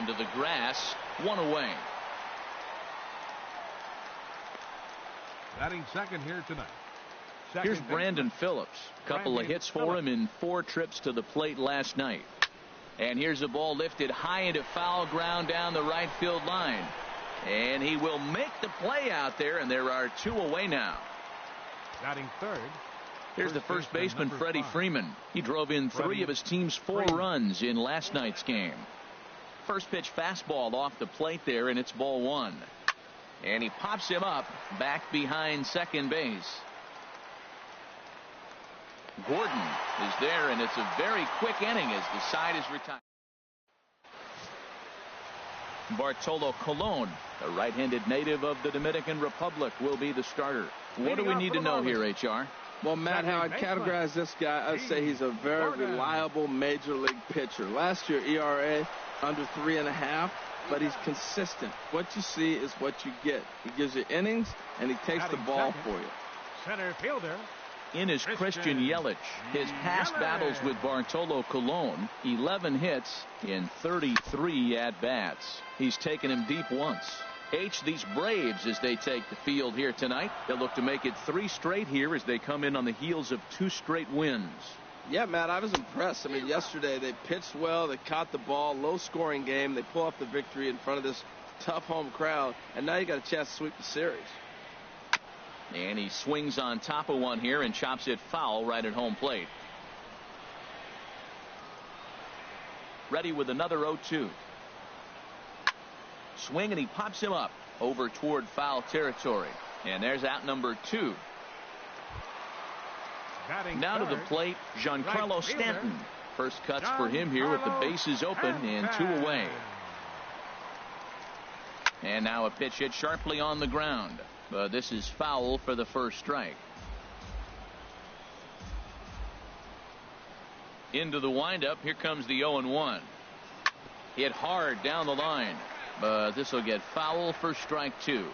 Onto the grass, 1 away. Batting second here tonight. Here's Brandon Phillips. Couple of hits for him in 4 trips to the plate last night. And here's a ball lifted high into foul ground down the right field line. And he will make the play out there, and there are 2 away now. Batting third. Here's the first baseman, Freddie Freeman. He drove in 3 of his team's 4 runs in last night's game. First pitch fastball off the plate there, and it's ball 1. And he pops him up back behind second base. Gordon is there, and it's a very quick inning as the side is retired. Bartolo Colon, a right-handed native of the Dominican Republic, will be the starter. What do we need to know here, HR? Well, Matt, how I'd categorize this guy, I'd say he's a very reliable major league pitcher. Last year, ERA under 3.5, but he's consistent. What you see is what you get. He gives you innings, and he takes the ball for you. Center fielder. In is Christian Yelich. His past battles with Bartolo Colon, 11 hits in 33 at-bats. He's taken him deep once. These Braves, as they take the field here tonight, they'll look to make it 3 straight here as they come in on the heels of 2 straight wins. Yeah, Matt, I was impressed. I mean, yesterday they pitched well, they caught the ball, low-scoring game. They pull off the victory in front of this tough home crowd, and now you got a chance to sweep the series. And he swings on top of one here and chops it foul right at home plate. Ready with another 0-2. Swing, and he pops him up over toward foul territory. And there's out number 2. Now to the plate, Giancarlo Stanton. First cuts for him here with the bases open and 2 away. And now a pitch hit sharply on the ground. This is foul for the first strike. Into the windup. Here comes the 0-1. Hit hard down the line. But this will get foul for strike 2.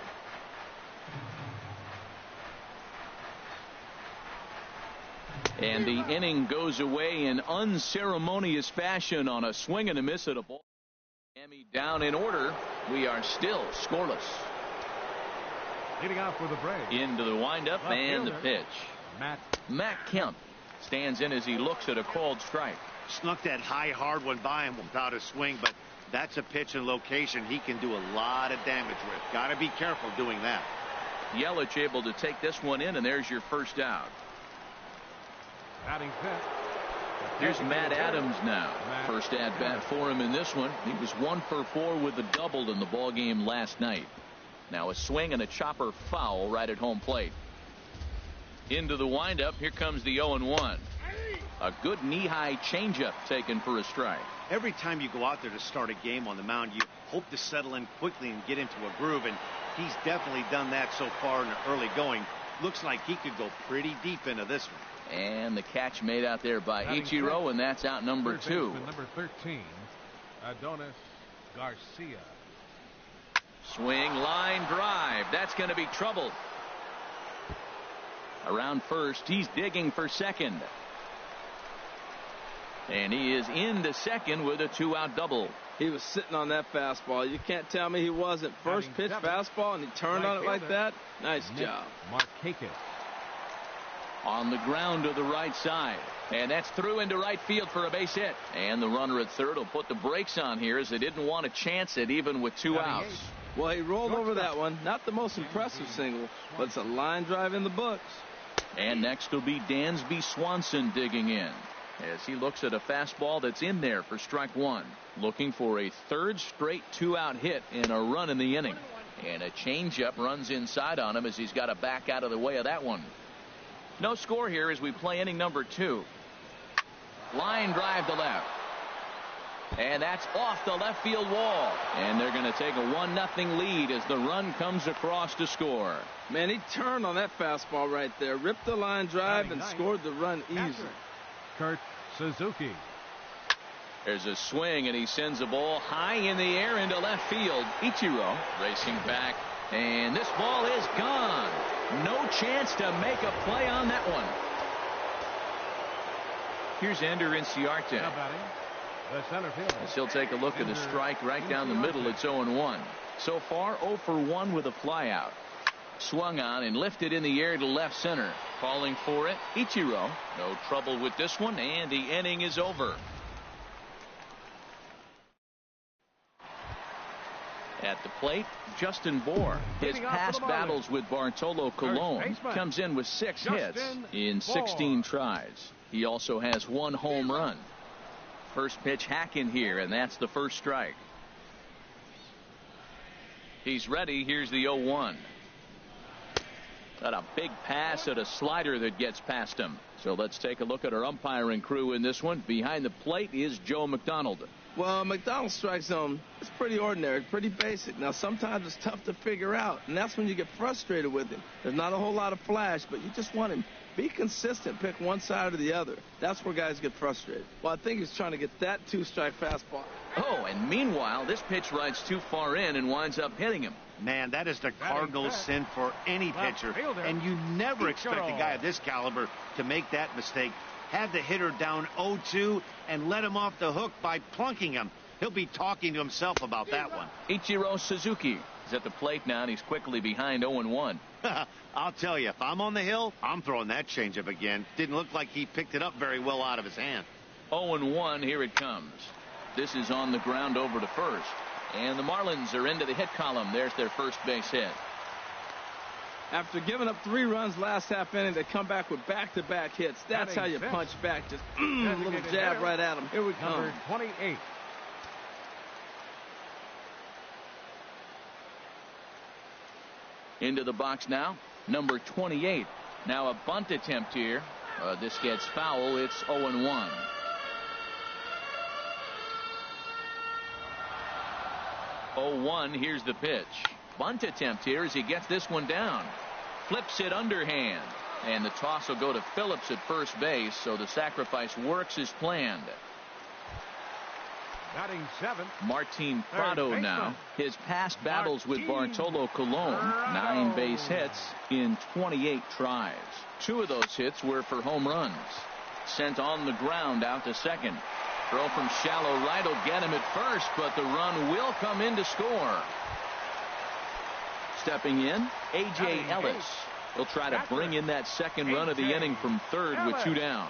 And the inning goes away in unceremonious fashion on a swing and a miss at a ball. Miami down in order. We are still scoreless. Leading off for the Braves. Into the windup and the pitch. Matt Kemp stands in as he looks at a called strike. Snuck that high hard one by him without a swing, but that's a pitch and location he can do a lot of damage with. Got to be careful doing that. Yelich able to take this one in, and there's your first out. Batting fifth. Here's Matt Adams now. First at bat for him in this one. He was 1 for 4 with a double in the ball game last night. Now a swing and a chopper foul right at home plate. Into the windup. Here comes the 0-1. A good knee-high changeup taken for a strike. Every time you go out there to start a game on the mound, you hope to settle in quickly and get into a groove, and he's definitely done that so far in the early going. Looks like he could go pretty deep into this one. And the catch made out there by Ichiro, and that's out number 2. Number 13, Adonis Garcia. Swing, line drive. That's going to be trouble. Around first, he's digging for second. And he is into second with a 2-out double. He was sitting on that fastball. You can't tell me he wasn't. First pitch fastball, and he turned on it like that. Nice job. Markakis. On the ground to the right side. And that's through into right field for a base hit. And the runner at third will put the brakes on here as they didn't want to chance it even with 2 outs. Well, he rolled over that one. Not the most impressive single, but it's a line drive in the books. And next will be Dansby Swanson digging in as he looks at a fastball that's in there for strike 1. Looking for a third straight 2-out hit and a run in the inning. And a changeup runs inside on him as he's got to back out of the way of that one. No score here as we play inning number 2. Line drive to left. And that's off the left field wall. And they're going to take a 1-0 lead as the run comes across to score. Man, he turned on that fastball right there. Ripped the line drive and scored the run easy. Kurt Suzuki. There's a swing, and he sends a ball high in the air into left field. Ichiro racing back, and this ball is gone. No chance to make a play on that one. Here's Ender Inciarte. The center fielder. As he'll take a look at the strike right down the middle. It's 0-1. So far 0 for 1 with a flyout. Swung on and lifted in the air to left center. Calling for it, Ichiro. No trouble with this one, and the inning is over. At the plate, Justin Bour. His past battles with Bartolo Colon comes in with 6 hits in 16 tries. He also has 1 home run. First pitch hack in here, and that's the first strike. He's ready. Here's the 0-1. Got a big pass at a slider that gets past him. So let's take a look at our umpiring crew in this one. Behind the plate is Joe McDonald. Well, McDonald's strike zone is pretty ordinary, pretty basic. Now, sometimes it's tough to figure out, and that's when you get frustrated with him. There's not a whole lot of flash, but you just want him. Be consistent. Pick one side or the other. That's where guys get frustrated. Well, I think he's trying to get that 2-strike fastball. Oh, and meanwhile, this pitch rides too far in and winds up hitting him. Man, that is the Cardinals' sin for any pitcher, and you never expect a guy of this caliber to make that mistake. Had the hitter down 0-2 and let him off the hook by plunking him. He'll be talking to himself about that one. Ichiro Suzuki is at the plate now, and he's quickly behind 0-1. I'll tell you, if I'm on the hill, I'm throwing that changeup again. Didn't look like he picked it up very well out of his hand. 0-1, here it comes. This is on the ground over to first. And the Marlins are into the hit column. There's their first base hit. After giving up 3 runs last half inning, they come back with back-to-back hits. That's how you punch back. Just a little jab right at him. Here we come. Number 28. Into the box now, number 28. Now a bunt attempt here. This gets foul. It's 0-1. 0-1. Here's the pitch. Bunt attempt here as he gets this one down. Flips it underhand. And the toss will go to Phillips at first base, so the sacrifice works as planned. Batting 7th. Martin Prado now. His past battles with Bartolo Colon, 9 base hits in 28 tries. 2 of those hits were for home runs. Sent on the ground out to second. Throw from shallow right will get him at first, but the run will come in to score. Stepping in, A.J. Ellis. He'll try to bring in that second run of the inning from third with 2 down.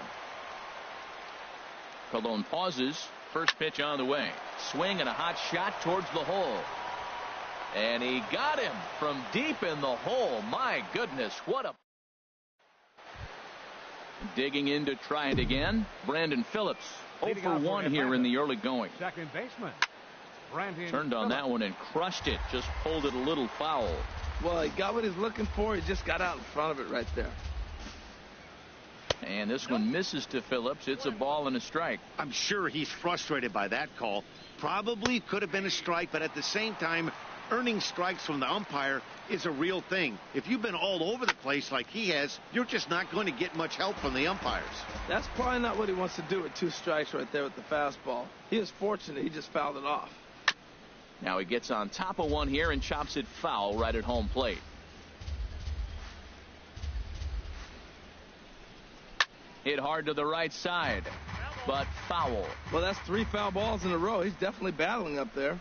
Colon pauses. First pitch on the way. Swing and a hot shot towards the hole. And he got him from deep in the hole. My goodness, what a... Digging in to try it again, Brandon Phillips. 0 for 1 here in the early going. Second baseman. Brandon turned on that one and crushed it. Just pulled it a little foul. Well, he got what he's looking for. He just got out in front of it right there. And this one misses to Phillips. It's a ball and a strike. I'm sure he's frustrated by that call. Probably could have been a strike, but at the same time, earning strikes from the umpire is a real thing. If you've been all over the place like he has, you're just not going to get much help from the umpires. That's probably not what he wants to do with 2 strikes right there with the fastball. He is fortunate he just fouled it off. Now he gets on top of one here and chops it foul right at home plate. Hit hard to the right side, but foul. Well, that's 3 foul balls in a row. He's definitely battling up there.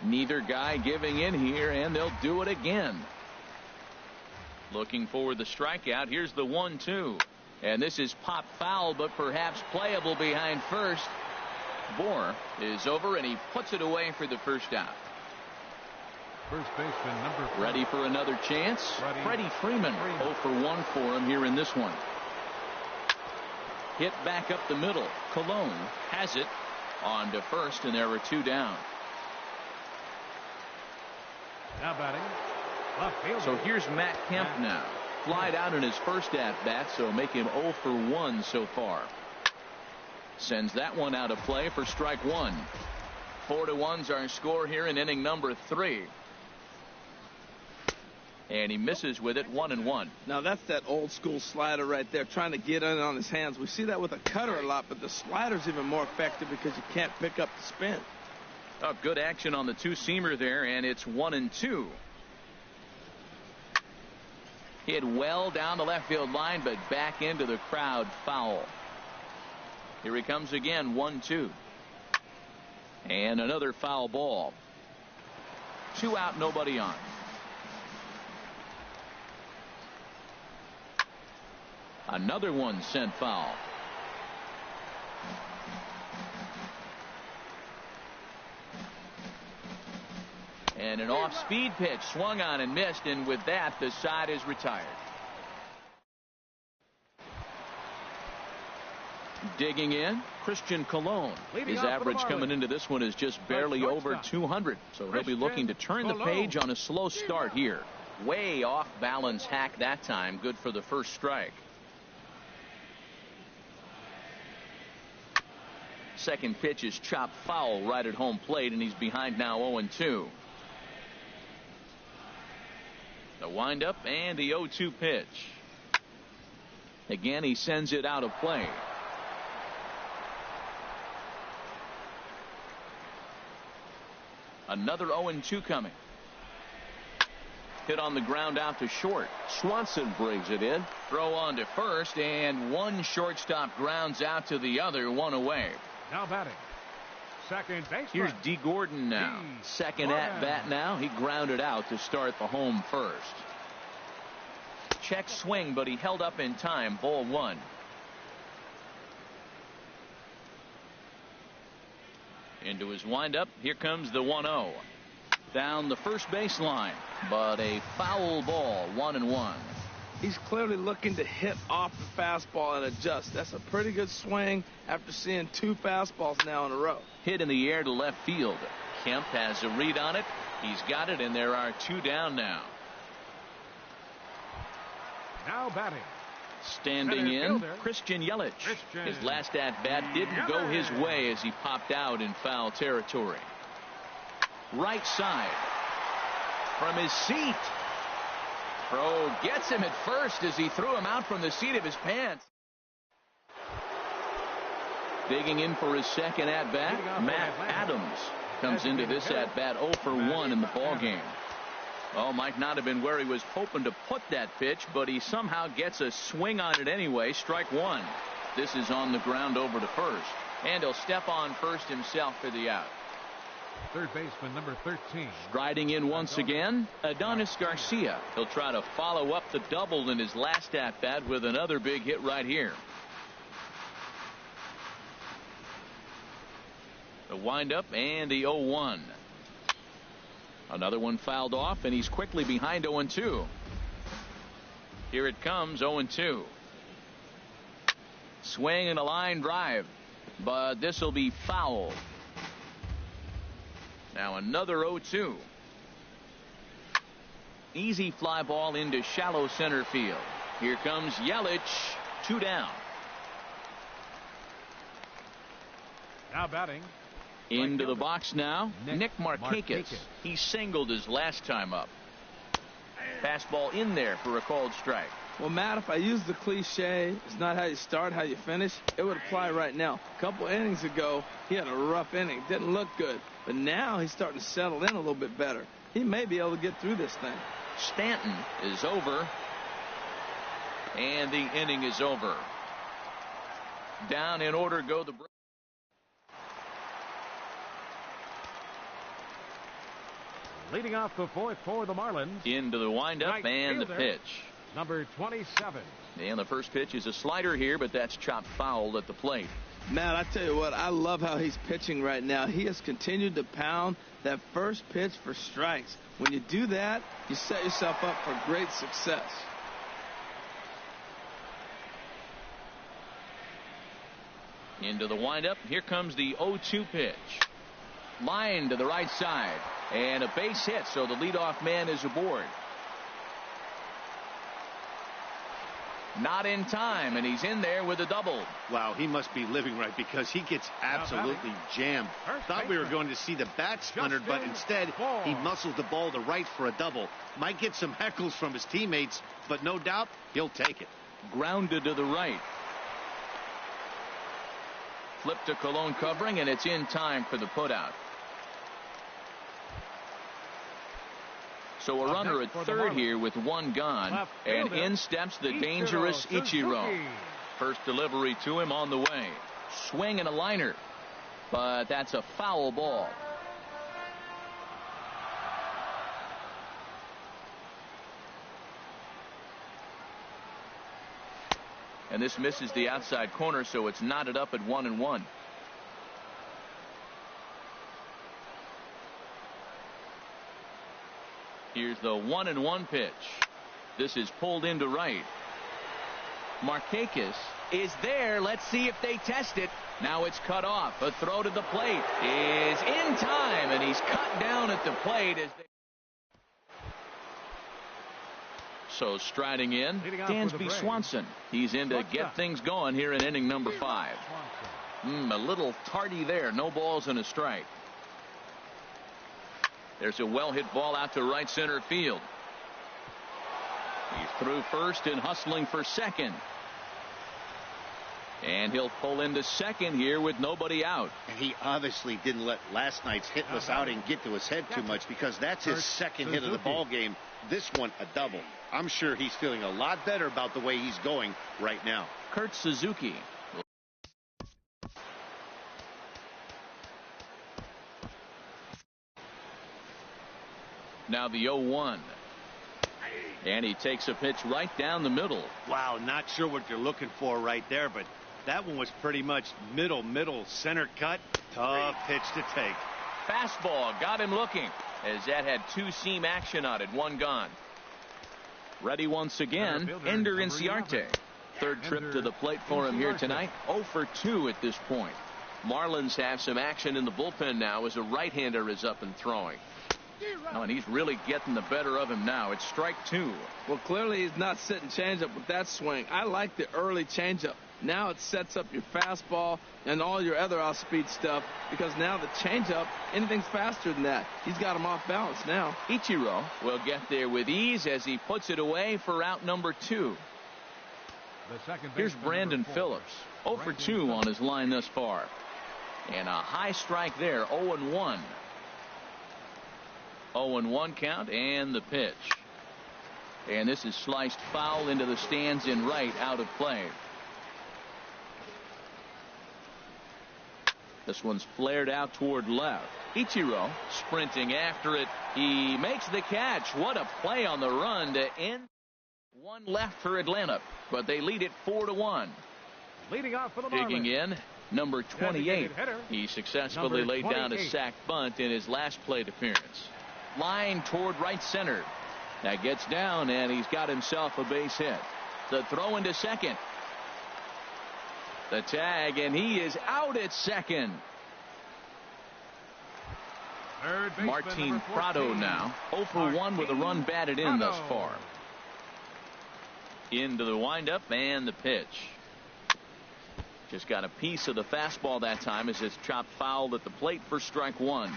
Neither guy giving in here, and they'll do it again. Looking for the strikeout. Here's the 1-2. And this is pop foul, but perhaps playable behind first. Bour is over, and he puts it away for the first out. First baseman number 4. Ready for another chance. Freddie Freeman. 0 for 1 for him here in this one. Hit back up the middle. Colon has it on to first, and there are 2 down. Now batting, left fielder. So here's Matt Kemp now. Flied out in his first at-bat, so make him 0 for 1 so far. Sends that one out of play for strike 1. 4-1's our score here in inning number 3. And he misses with it, 1-1. Now that's that old school slider right there, trying to get in on his hands. We see that with a cutter a lot, but the slider's even more effective because you can't pick up the spin. Oh, good action on the 2-seamer there, and it's 1-2. Hit well down the left field line, but back into the crowd, foul. Here he comes again, 1-2. And another foul ball. 2 out, nobody on. Another one sent foul. And an off-speed pitch swung on and missed, and with that, the side is retired. Digging in, Christian Colon. His average coming into this one is just barely over 200, so he'll be looking to turn the page on a slow start here. Way off balance hack that time. Good for the first strike. Second pitch is chopped foul right at home plate, and he's behind now 0-2. The windup and the 0-2 pitch. Again, he sends it out of play. Another 0-2 coming. Hit on the ground out to short. Swanson brings it in. Throw on to first, and one shortstop grounds out to the other, one away. Now batting, second baseman. Here's D. Gordon now. Second at bat now. He grounded out to start the home first. Check swing, but he held up in time. Ball 1. Into his windup. Here comes the 1-0. Down the first baseline, but a foul ball, 1-1. He's clearly looking to hit off the fastball and adjust. That's a pretty good swing after seeing 2 fastballs now in a row. Hit in the air to left field. Kemp has a read on it. He's got it, and there are 2 down now. Now batting, standing in, Christian Yelich. His last at bat didn't go his way as he popped out in foul territory. Right side from his seat. Pro gets him at first as he threw him out from the seat of his pants. Digging in for his second at bat, Matt Adams comes into this at bat 0 for 1 in the ball game. Oh, might not have been where he was hoping to put that pitch, but he somehow gets a swing on it anyway. Strike 1. This is on the ground over to first, and he'll step on first himself for the out. Third baseman number 13. Striding in once again, Adonis Garcia. He'll try to follow up the double in his last at bat with another big hit right here. The windup and the 0-1. Another one fouled off, and he's quickly behind 0-2. Here it comes, 0-2. Swing and a line drive, but this will be foul. Now another 0-2. Easy fly ball into shallow center field. Here comes Yelich, 2 down. Now batting. Into the box now, Nick Markakis. He singled his last time up. Fastball in there for a called strike. Well, Matt, if I use the cliche, it's not how you start, how you finish, it would apply right now. A couple innings ago, he had a rough inning. Didn't look good. But now he's starting to settle in a little bit better. He may be able to get through this thing. Stanton is over. And the inning is over. Down in order go the Leading off the fourth for the Marlins. Into the windup and the pitch. Number 27. And the first pitch is a slider here, but that's chopped foul at the plate. Matt, I tell you what, I love how he's pitching right now. He has continued to pound that first pitch for strikes. When you do that, you set yourself up for great success. Into the windup. Here comes the 0-2 pitch. Line to the right side. And a base hit, so the leadoff man is aboard. Not in time, and he's in there with a double. Wow, he must be living right because he gets absolutely jammed. Thought we were going to see the bat splintered, but instead he muscled the ball to right for a double. Might get some heckles from his teammates, but no doubt he'll take it. Grounded to the right. Flip to Colon covering, and it's in time for the putout. So a runner at third here with one gone, and in steps the dangerous Ichiro. First delivery to him on the way. Swing and a liner, but that's a foul ball. And this misses the outside corner, so it's knotted up at 1-1. Here's the 1-1 pitch. This is pulled into right. Markakis is there. Let's see if they test it. Now it's cut off. A throw to the plate is in time, and he's cut down at the plate as they... So striding in, Dansby Swanson. He's in to get things going here in inning number 5. A little tardy there. No balls and a strike. There's a well-hit ball out to right center field. He's through first and hustling for second. And he'll pull into second here with nobody out. And he obviously didn't let last night's hitless outing get to his head too much, because that's his second hit of the ball game. This one a double. I'm sure he's feeling a lot better about the way he's going right now. Kurt Suzuki. Now the 0-1. And he takes a pitch right down the middle. Wow, not sure what you're looking for right there, but that one was pretty much middle center cut. Tough pitch to take. Fastball got him looking, as that had two-seam action on it. One gone. Ready once again, Ender Inciarte. Third trip to the plate for him here tonight. 0 for 2 at this point. Marlins have some action in the bullpen now as a right-hander is up and throwing. Oh, and he's really getting the better of him now. It's strike 2. Well, clearly he's not sitting changeup with that swing. I like the early changeup. Now it sets up your fastball and all your other off-speed stuff, because now the changeup, anything's faster than that. He's got him off balance now. Ichiro will get there with ease as he puts it away for out number 2. Here's Brandon Phillips. 0 for 2 on his line thus far. And a high strike there, 0-1. 0-1 count, and the pitch. And this is sliced foul into the stands in right, out of play. This one's flared out toward left. Ichiro sprinting after it. He makes the catch. What a play on the run to end. One left for Atlanta, but they lead it 4-1. Leading off for the Digging Marlins, in, number 28. He successfully laid down a sac bunt in his last plate appearance. Line toward right center. That gets down, and he's got himself a base hit. The throw into second. The tag, and he is out at second. Martin Prado now 0 for 1 with a run batted in thus far. Into the windup and the pitch. Just got a piece of the fastball that time as it's chopped foul at the plate for strike 1.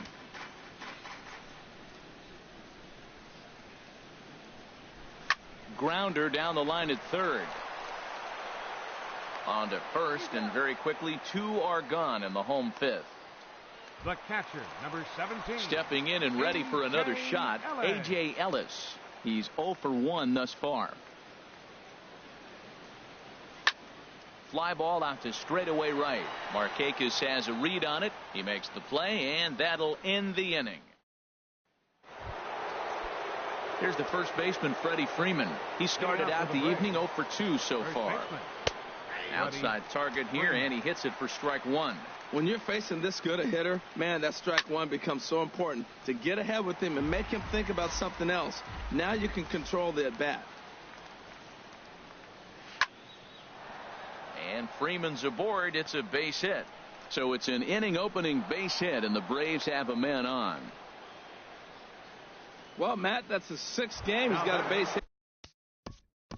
Grounder down the line at third. On to first, and very quickly 2 are gone in the home 5th. the catcher, number 17. Stepping in and ready for another shot, A.J. Ellis. He's 0 for 1 thus far. Fly ball out to straightaway right. Markakis has a read on it. He makes the play, and that'll end the inning. Here's the first baseman, Freddie Freeman. He started out the evening 0 for 2 so far. Outside target here, and he hits it for strike 1. When you're facing this good a hitter, man, that strike 1 becomes so important to get ahead with him and make him think about something else. Now you can control the at-bat. And Freeman's aboard. It's a base hit. So it's an inning opening base hit, and the Braves have a man on. Well, Matt, that's his 6th game. He's got a base hit.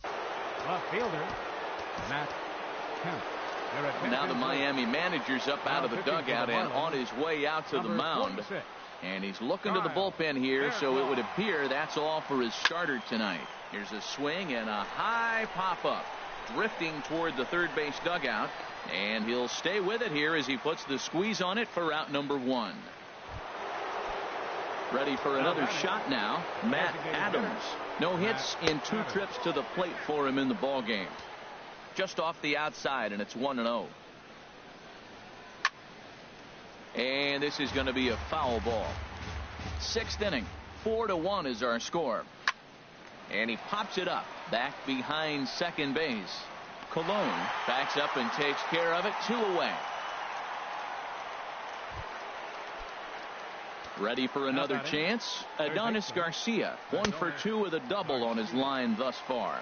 Left fielder, Matt Kemp. Now the Miami manager's up out of the dugout and on his way out to the mound. And he's looking to the bullpen here, so it would appear that's all for his starter tonight. Here's a swing and a high pop-up. Drifting toward the third base dugout, and he'll stay with it here as he puts the squeeze on it for out number 1. Ready for another shot now. Matt Adams. No hits in 2 trips to the plate for him in the ball game. Just off the outside, and it's 1-0. And this is going to be a foul ball. 6th inning. 4-1 is our score. And he pops it up back behind second base. Cologne backs up and takes care of it. 2 away. Ready for another chance. Adonis Garcia 1 for 2 with a double on his line thus far.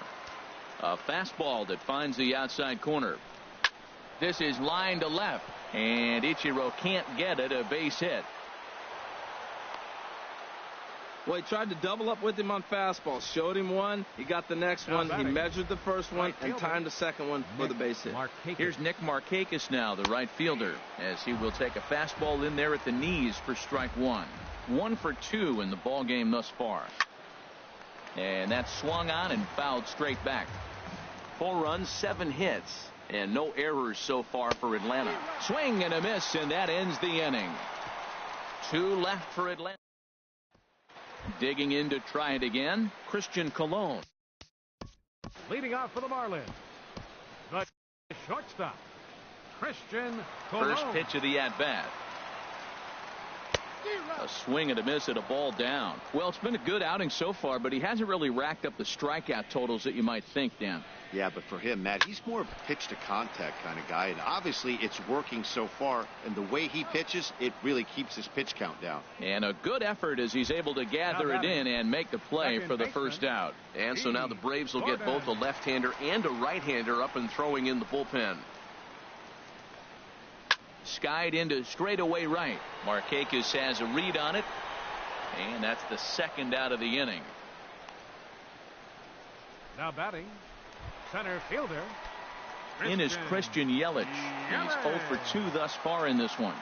A fastball that finds the outside corner. This is line to left, and Ichiro can't get it. A base hit. Well, he tried to double up with him on fastballs. Showed him one. He got the next one. He measured the first one and timed the second one for the base hit. Here's Nick Markakis now, the right fielder, as he will take a fastball in there at the knees for strike 1. 1 for 2 in the ball game thus far. And that's swung on and fouled straight back. 4 runs, 7 hits, and no errors so far for Atlanta. Swing and a miss, and that ends the inning. 2 left for Atlanta. Digging in to try it again, Christian Cologne. Leading off for the Marlins, the shortstop, Christian Cologne. First pitch of the at-bat. A swing and a miss at a ball down. Well, it's been a good outing so far, but he hasn't really racked up the strikeout totals that you might think, Dan. Yeah, but for him, Matt, he's more of a pitch-to-contact kind of guy, and obviously it's working so far, and the way he pitches, it really keeps his pitch count down. And a good effort as he's able to gather it in and make the play for the first out. And so now the Braves will get both a left-hander and a right-hander up and throwing in the bullpen. Skied into straightaway right. Markakis has a read on it, and that's the second out of the inning. Now batting, center fielder. In is Christian Yelich. He's 0 for 2 thus far in this one.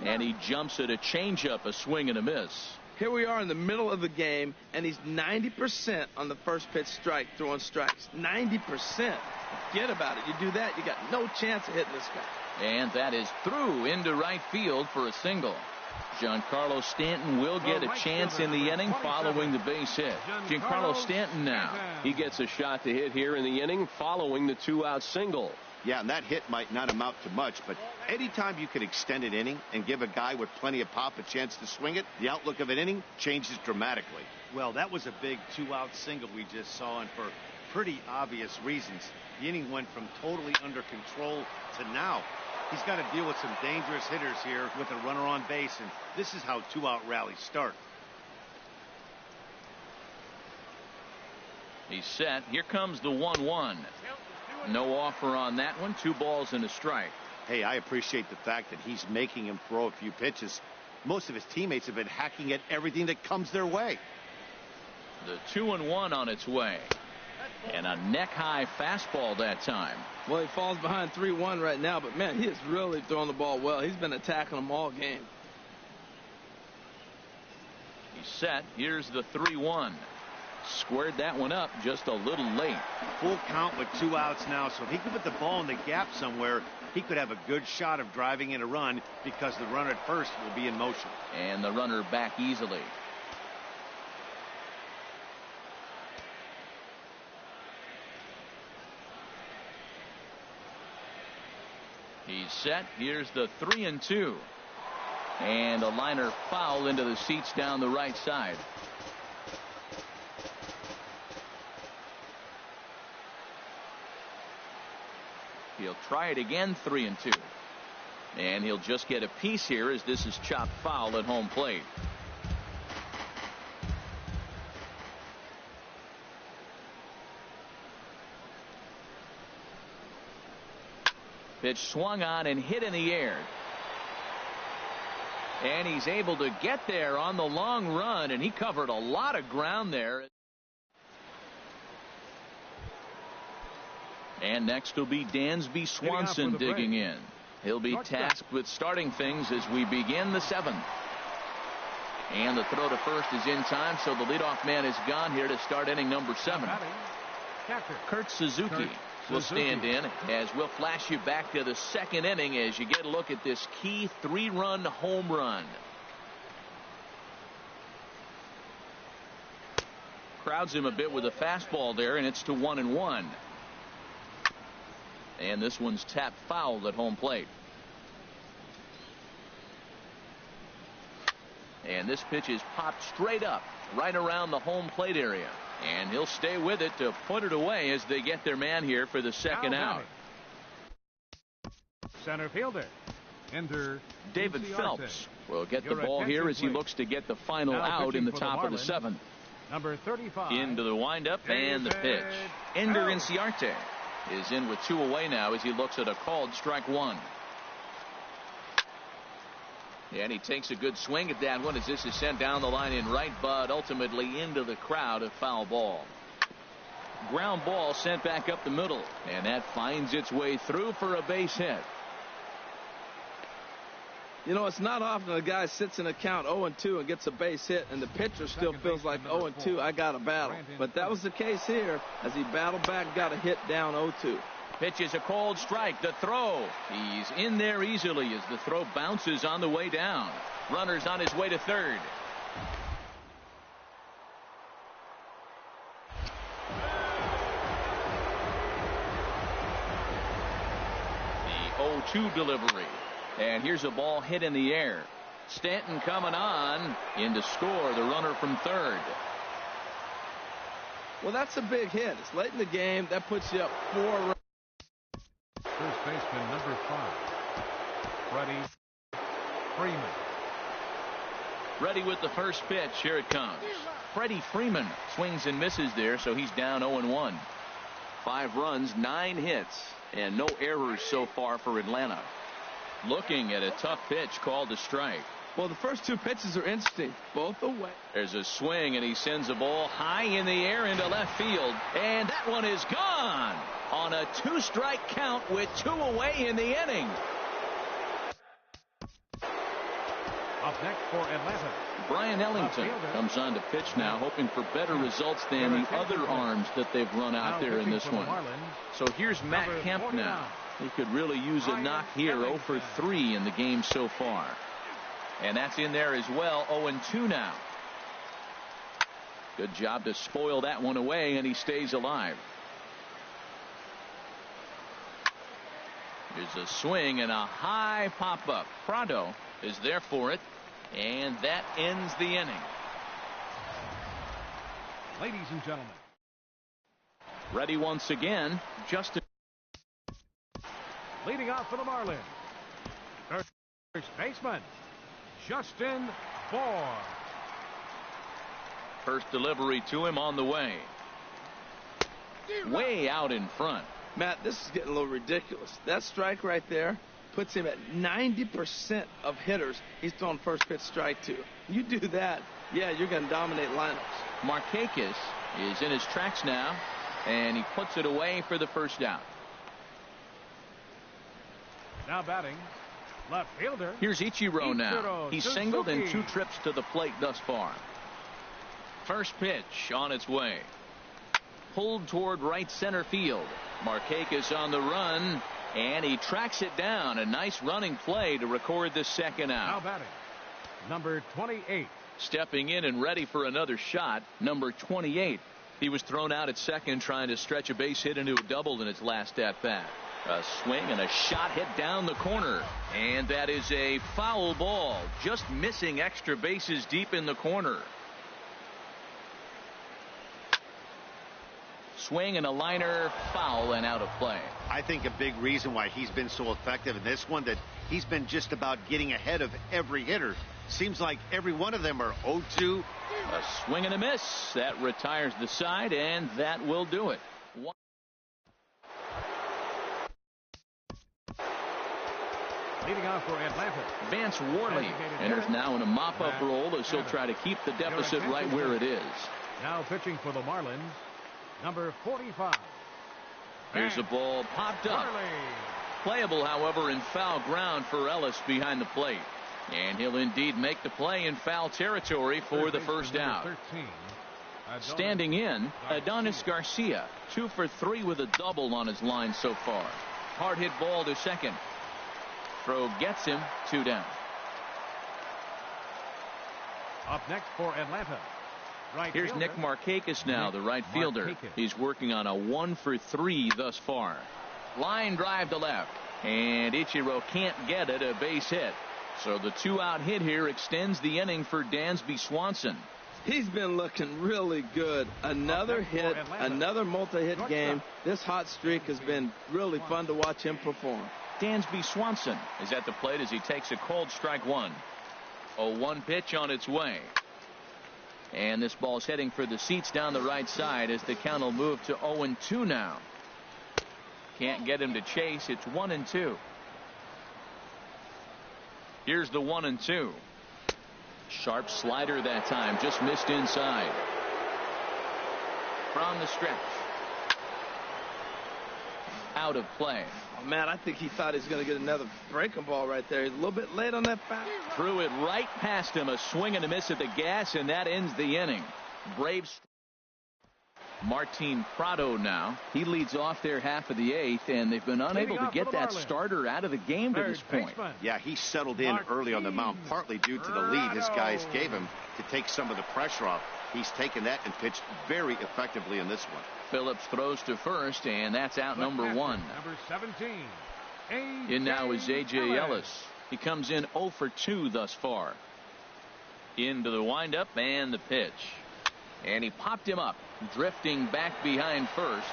And he jumps at a changeup, a swing and a miss. Here we are in the middle of the game, and he's 90% on the first pitch strike, throwing strikes. 90%. Forget about it. You do that, you got no chance of hitting this guy. And that is through into right field for a single. Giancarlo Stanton will get a chance in the inning following the base hit. Giancarlo Stanton now. He gets a shot to hit here in the inning following the 2-out single. Yeah, and that hit might not amount to much, but anytime you can extend an inning and give a guy with plenty of pop a chance to swing it, the outlook of an inning changes dramatically. Well, that was a big 2-out single we just saw, and for pretty obvious reasons. The inning went from totally under control to now. He's got to deal with some dangerous hitters here with a runner on base, and this is how 2-out rallies start. He's set. Here comes the 1-1. No offer on that one. 2 balls and a strike. Hey, I appreciate the fact that he's making him throw a few pitches. Most of his teammates have been hacking at everything that comes their way. The 2-1 on its way. And a neck-high fastball that time. Well, he falls behind 3-1 right now, but, man, he is really throwing the ball well. He's been attacking them all game. He's set. Here's the 3-1. Squared that one up just a little late. Full count with 2 outs now, so if he could put the ball in the gap somewhere, he could have a good shot of driving in a run because the runner at first will be in motion. And the runner back easily. He's set. Here's the 3-2. And a liner foul into the seats down the right side. He'll try it again, 3-2. And he'll just get a piece here as this is chopped foul at home plate. Pitch swung on and hit in the air. And he's able to get there on the long run, and he covered a lot of ground there. And next will be Dansby Swanson digging in. He'll be tasked with starting things as we begin the 7th. And the throw to first is in time, so the leadoff man is gone here to start inning number 7. Kurt Suzuki will stand in as we'll flash you back to the second inning as you get a look at this key 3-run home run. Crowds him a bit with a fastball there, and it's to 1-1. And this one's tapped foul at home plate. And this pitch is popped straight up right around the home plate area. And he'll stay with it to put it away as they get their man here for the second out. Center fielder, David Phelps will get the ball here as he looks to get the final out in the top of the seventh. Number 35. Into the windup and the pitch. Ender Inciarte is in with 2 away now as he looks at a called strike 1. And he takes a good swing at that one as this is sent down the line in right, but ultimately into the crowd, a foul ball. Ground ball sent back up the middle, and that finds its way through for a base hit. You know, it's not often a guy sits in a count 0-2 and gets a base hit, and the pitcher still feels like 0-2, I got to battle. But that was the case here as he battled back, got a hit down 0-2. Pitch is a cold strike. The throw. He's in there easily as the throw bounces on the way down. Runner's on his way to third. The 0-2 delivery. And here's a ball hit in the air. Stanton coming on in to score the runner from third. Well, that's a big hit. It's late in the game. That puts you up 4 runs. First baseman number 5, Freddie Freeman. Ready with the first pitch. Here it comes. Freddie Freeman swings and misses there, so he's down 0-1. 5 runs, 9 hits, and no errors so far for Atlanta. Looking at a tough pitch called a strike. Well, the first 2 pitches are interesting, both away. There's a swing, and he sends a ball high in the air into left field, and that one is gone on a 2-strike count with 2 away in the inning. Up next for Atlanta, Brian Ellington comes on to pitch now, hoping for better results than the other arms that they've run out there in this one. So here's Matt Kemp now. He could really use a knock here. 0 for 3 in the game so far. And that's in there as well. 0-2 now. Good job to spoil that one away, and he stays alive. There's a swing and a high pop-up. Prado is there for it, and that ends the inning. Ladies and gentlemen. Ready once again. Justin. Leading off for the Marlins, first baseman, Justin Bour. First delivery to him on the way. Way out in front. Matt, this is getting a little ridiculous. That strike right there puts him at 90% of hitters he's thrown first pitch strike to. You do that, yeah, you're going to dominate lineups. Markakis is in his tracks now, and he puts it away for the first out. Now batting, left fielder. Here's Ichiro now. He's singled in 2 trips to the plate thus far. First pitch on its way. Pulled toward right center field. Markakis on the run, and he tracks it down. A nice running play to record the second out. Now batting, number 28. Stepping in and ready for another shot, number 28. He was thrown out at second trying to stretch a base hit into a double in his last at bat. A swing and a shot hit down the corner, and that is a foul ball, just missing extra bases deep in the corner. Swing and a liner, foul and out of play. I think a big reason why he's been so effective in this one, that he's been just about getting ahead of every hitter. Seems like every one of them are 0-2. A swing and a miss. That retires the side, and that will do it. Leading off for Atlanta, Vance Worley enters now in a mop-up role as he'll try to keep the deficit right where it is. Now pitching for the Marlins, number 45. Here's a ball popped up. Playable, however, in foul ground for Ellis behind the plate. And he'll indeed make the play in foul territory for the first out. 13, Standing in, Adonis Garcia, 2 for 3 with a double on his line so far. Hard hit ball to second. Throw gets him, 2 down. Up next for Atlanta. Here's fielder, Nick Markakis now, the right fielder. He's working on a 1 for 3 thus far. Line drive to left, and Ichiro can't get it, a base hit. So the 2-out hit here extends the inning for Dansby Swanson. He's been looking really good. Another hit, another multi-hit game. This hot streak has been really fun to watch him perform. Dansby Swanson is at the plate as he takes a cold strike 1. A 1 pitch on its way. And this ball's heading for the seats down the right side as the count will move to 0-2 now. Can't get him to chase. It's 1-2. Here's the 1-2. Sharp slider that time, just missed inside. From the stretch. Out of play. Oh, man, I think he thought he was going to get another breaking ball right there. He's a little bit late on that foul. Threw it right past him, a swing and a miss at the gas, and that ends the inning. Braves. Martin Prado now. He leads off their half of the 8th, and they've been unable to get that starter out of the game to this point. Yeah, he settled in early on the mound, partly due to the lead his guys gave him to take some of the pressure off. He's taken that and pitched very effectively in this one. Phillips throws to first, and that's out number 1. Number 17. In now is A.J. Ellis. He comes in 0 for 2 thus far. Into the windup and the pitch. And he popped him up, drifting back behind first.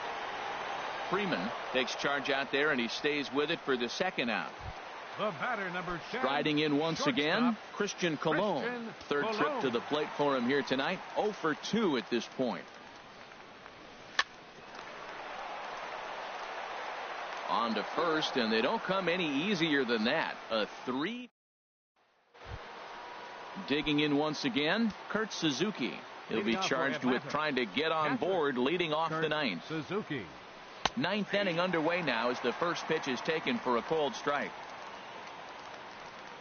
Freeman takes charge out there, and he stays with it for the 2nd out. The batter, number 10. Striding in once again, Christian Colon. Third trip to the plate for him here tonight. 0 for 2 at this point. On to first, and they don't come any easier than that. A 3. Digging in once again, Kurt Suzuki. He'll be charged with trying to get on board, leading off the 9th. Suzuki. 9th inning underway now as the first pitch is taken for a cold strike.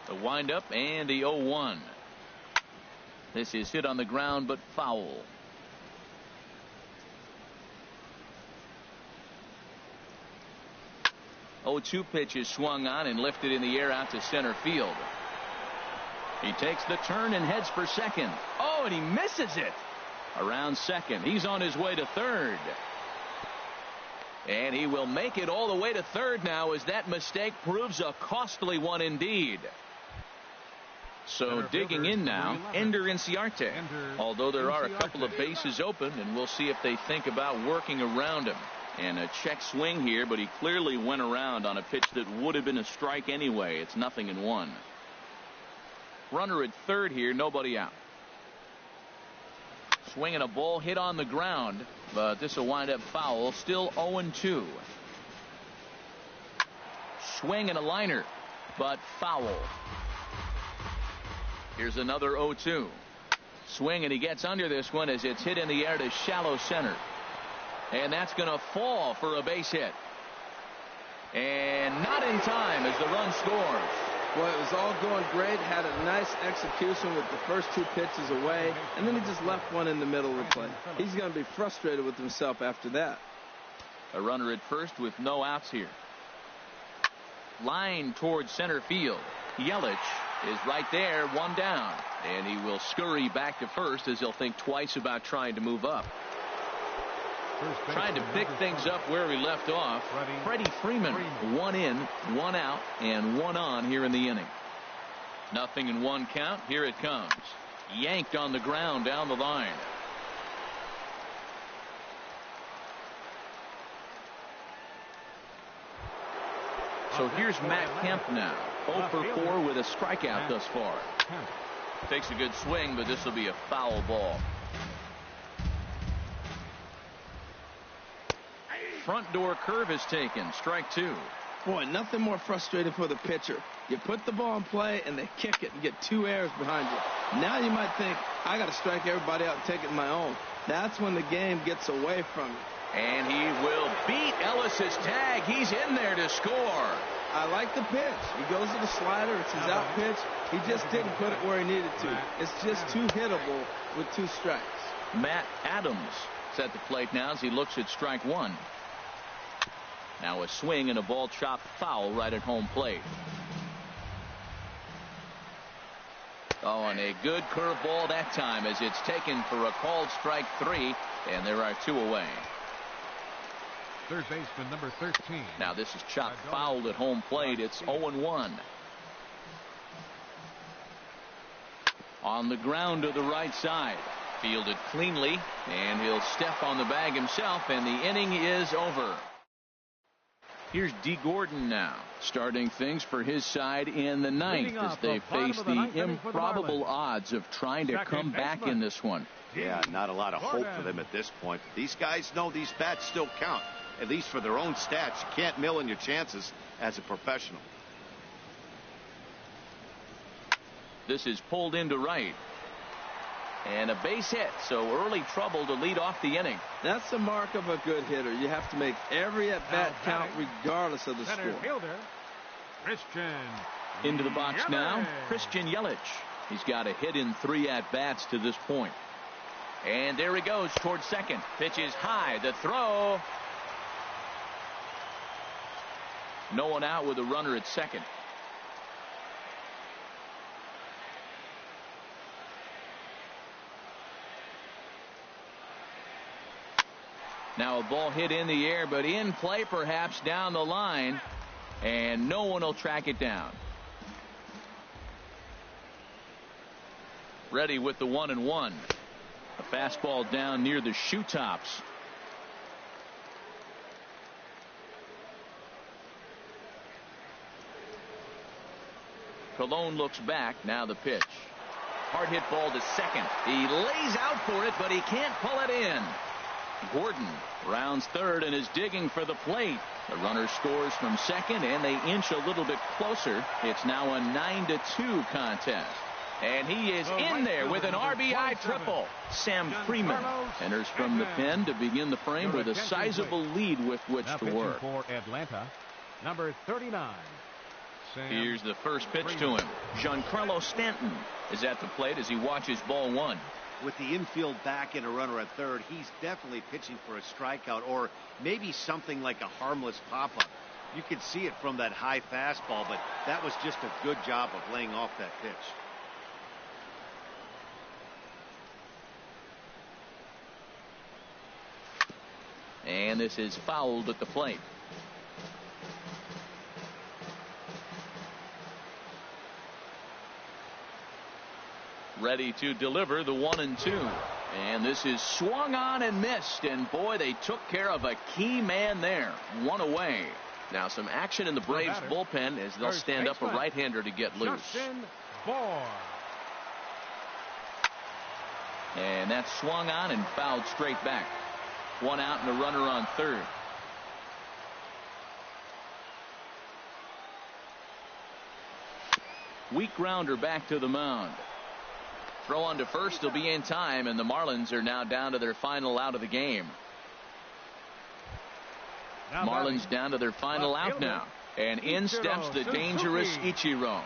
The windup and the 0-1. This is hit on the ground but foul. Oh, 2 pitch is swung on and lifted in the air out to center field. He takes the turn and heads for second. Oh, and he misses it. Around second. He's on his way to third. And he will make it all the way to third now as that mistake proves a costly one indeed. So digging in now, Ender Inciarte. Although there are a couple of bases open, and we'll see if they think about working around him. And a check swing here, but he clearly went around on a pitch that would have been a strike anyway. It's 0-1. Runner at third here, nobody out. Swinging a ball hit on the ground, but this will wind up foul. Still 0-2. Swing and a liner, but foul. Here's another 0-2. Swing, and he gets under this one as it's hit in the air to shallow center. And that's going to fall for a base hit. And not in time as the run scores. Boy, it was all going great. Had a nice execution with the first 2 pitches away, and then he just left one in the middle of the plate. He's going to be frustrated with himself after that. A runner at first with no outs here. Line towards center field. Yelich is right there, 1 down. And he will scurry back to first as he'll think twice about trying to move up. Trying to pick things up where we left off. Freddie Freeman, 1 in, 1 out, and 1 on here in the inning. 0-1 count. Here it comes. Yanked on the ground down the line. So here's Matt Kemp now. 0 for 4 with a strikeout thus far. Takes a good swing, but this will be a foul ball. Front door curve is taken. Strike 2. Boy, nothing more frustrating for the pitcher. You put the ball in play and they kick it and get 2 errors behind you. Now you might think, I got to strike everybody out and take it on my own. That's when the game gets away from you. And he will beat Ellis's tag. He's in there to score. I like the pitch. He goes to the slider. It's his out pitch. He just didn't put it where he needed to. It's just too hittable with 2 strikes. Matt Adams is at the plate now as he looks at strike one. Now a swing and a ball chopped foul right at home plate. Oh, and a good curveball that time as it's taken for a called strike three, and there are two away. Third baseman number 13. Now this is chopped foul at home plate. It's 0-1. On the ground to the right side. Fielded cleanly, and he'll step on the bag himself, and the inning is over. Here's D. Gordon now, starting things for his side in the ninth as they face the improbable odds of trying to come back in this one. Yeah, not a lot of hope for them at this point. These guys know these bats still count, at least for their own stats. You can't mill in your chances as a professional. This is pulled into right. And a base hit, so early trouble to lead off the inning. That's the mark of a good hitter. You have to make every at-bat count regardless of the score. Fielder, Christian into the box now, Christian Yelich. He's got a hit in 3 at-bats to this point. And there he goes towards second. Pitch is high. The throw. No one out with a runner at second. Now a ball hit in the air, but in play perhaps down the line, and no one will track it down. Ready with the 1-1. A fastball down near the shoe tops. Colon looks back. Now the pitch. Hard hit ball to second. He lays out for it, but he can't pull it in. Gordon rounds third and is digging for the plate. The runner scores from second, and they inch a little bit closer. It's now a 9-2 contest. And he is in there with an RBI triple. Sam Freeman enters from the pen to begin the frame with a sizable lead with which to work. For Atlanta, number 39. Here's the first pitch to him. Giancarlo Stanton is at the plate as he watches ball one. With the infield back and a runner at third, he's definitely pitching for a strikeout or maybe something like a harmless pop-up. You could see it from that high fastball, but that was just a good job of laying off that pitch. And this is fouled at the plate. Ready to deliver the 1-2. And this is swung on and missed. And boy, they took care of a key man there. One away. Now some action in the Braves bullpen as they'll stand up a right-hander to get loose. And that's swung on and fouled straight back. One out and a runner on third. Weak grounder back to the mound. Throw on to first will be in time, and the Marlins are now down to their final out of the game. Marlins down to their final out now. And in steps the dangerous Ichiro.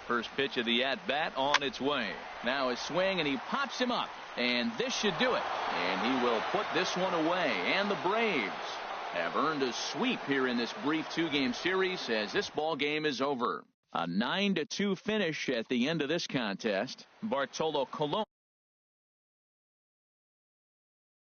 First pitch of the at-bat on its way. Now a swing, and he pops him up. And this should do it. And he will put this one away. And the Braves have earned a sweep here in this brief 2-game series as this ball game is over. A 9-2 finish at the end of this contest. Bartolo Colon